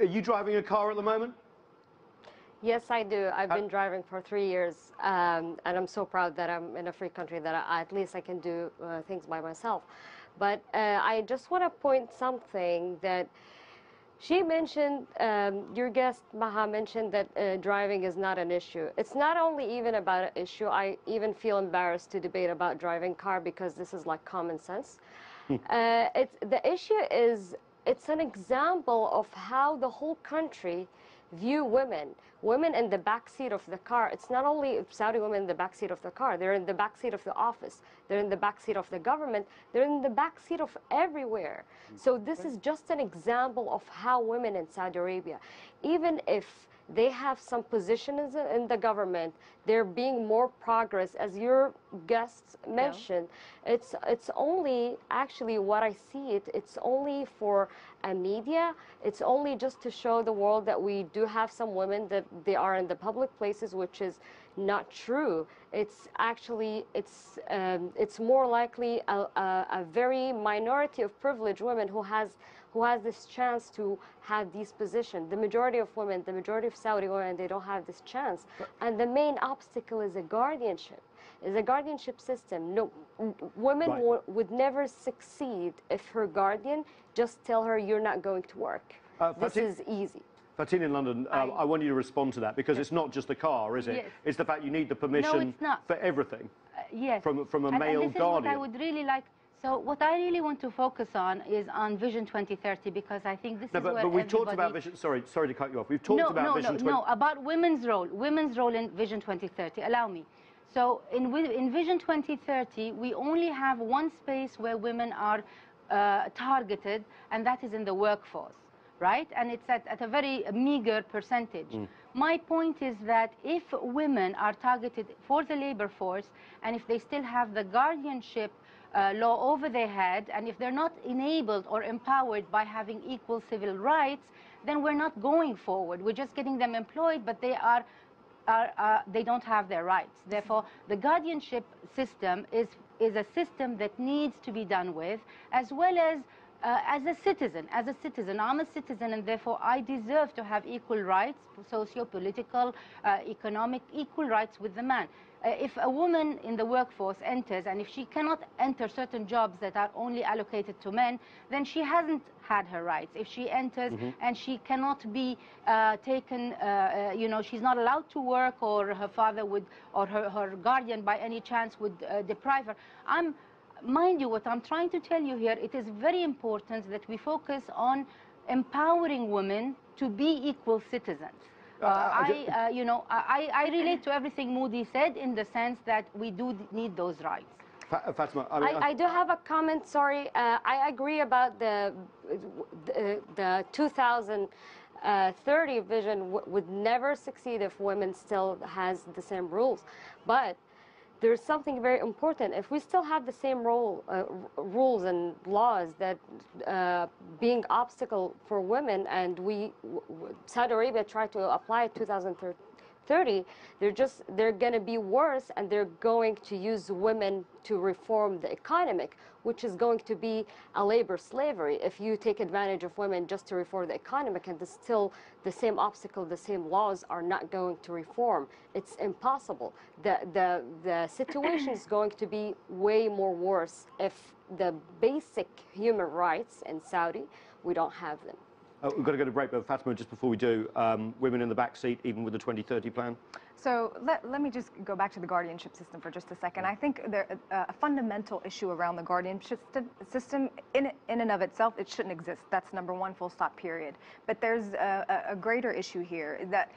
Are you driving a car at the moment? Yes, I do. I've been driving for 3 years, and I'm so proud that I'm in a free country that at least I can do things by myself. But I just want to point something that she mentioned, your guest, Maha, mentioned that driving is not an issue. It's not only even about an issue. I even feel embarrassed to debate about driving car because this is like common sense. The issue is, it's an example of how the whole country view women in the back seat of the car. It's not only Saudi women in the back seat of the car, they're in the back seat of the office, they're in the back seat of the government, they're in the back seat of everywhere. So this is just an example of how women in Saudi Arabia, even if they have some positions in the government, they're being more progress, as your guests mentioned. Yeah. It's only, actually what I see it's only for a media. It's only just to show the world that we do have some women, that they are in the public places, which is not true. It's actually, it's more likely a very minority of privileged women who has this chance to have these positions. The majority of women, the majority of Saudi women, they don't have this chance. And the main obstacle is a guardianship. Is a guardianship system. No, women would never succeed if her guardian just tell her, you're not going to work. This is easy. Fatin in London, I want you to respond to that, because it's not just the car, is it? Yes. It's the fact you need the permission for everything. Yes. From a male and this is guardian. What I would really like. So what I really want to focus on is on Vision 2030, because I think this is where but we've talked about Vision. Sorry to cut you off. We've talked about Vision 2030. No, about women's role in Vision 2030. Allow me. So in Vision 2030, we only have one space where women are targeted, and that is in the workforce, right? And it's at a very meager percentage. My point is that if women are targeted for the labor force, and if they still have the guardianship law over their head, and if they're not enabled or empowered by having equal civil rights, then we're not going forward. We're just getting them employed, but they don't have their rights. Therefore, the guardianship system is a system that needs to be done with, as well as a citizen. I'm a citizen, and therefore I deserve to have equal rights, socio-political, economic, equal rights with the man. If a woman in the workforce enters, and if she cannot enter certain jobs that are only allocated to men, then she hasn't had her rights. If she enters and she cannot be taken, she's not allowed to work, or her father would, or her guardian by any chance would deprive her. Mind you, what I'm trying to tell you here, it is very important that we focus on empowering women to be equal citizens. I relate to everything Moudi said, in the sense that we do need those rights. Fatima, I do have a comment, sorry. I agree about the 2030 vision would never succeed if women still has the same rules. But there's something very important. If we still have the same rules and laws that being obstacle for women, and Saudi Arabia tried to apply it 2030, they're going to be worse, and they're going to use women to reform the economic, which is going to be a labor slavery. If you take advantage of women just to reform the economic, and still the same obstacle, the same laws are not going to reform, it's impossible. The situation is going to be way more worse if the basic human rights in Saudi, we don't have them. We've got to go to break, but Fatima, just before we do, women in the back seat, even with the 2030 plan? So let me just go back to the guardianship system for just a second. I think a fundamental issue around the guardianship system, in and of itself, it shouldn't exist. That's number one, full stop, period. But there's a greater issue here, that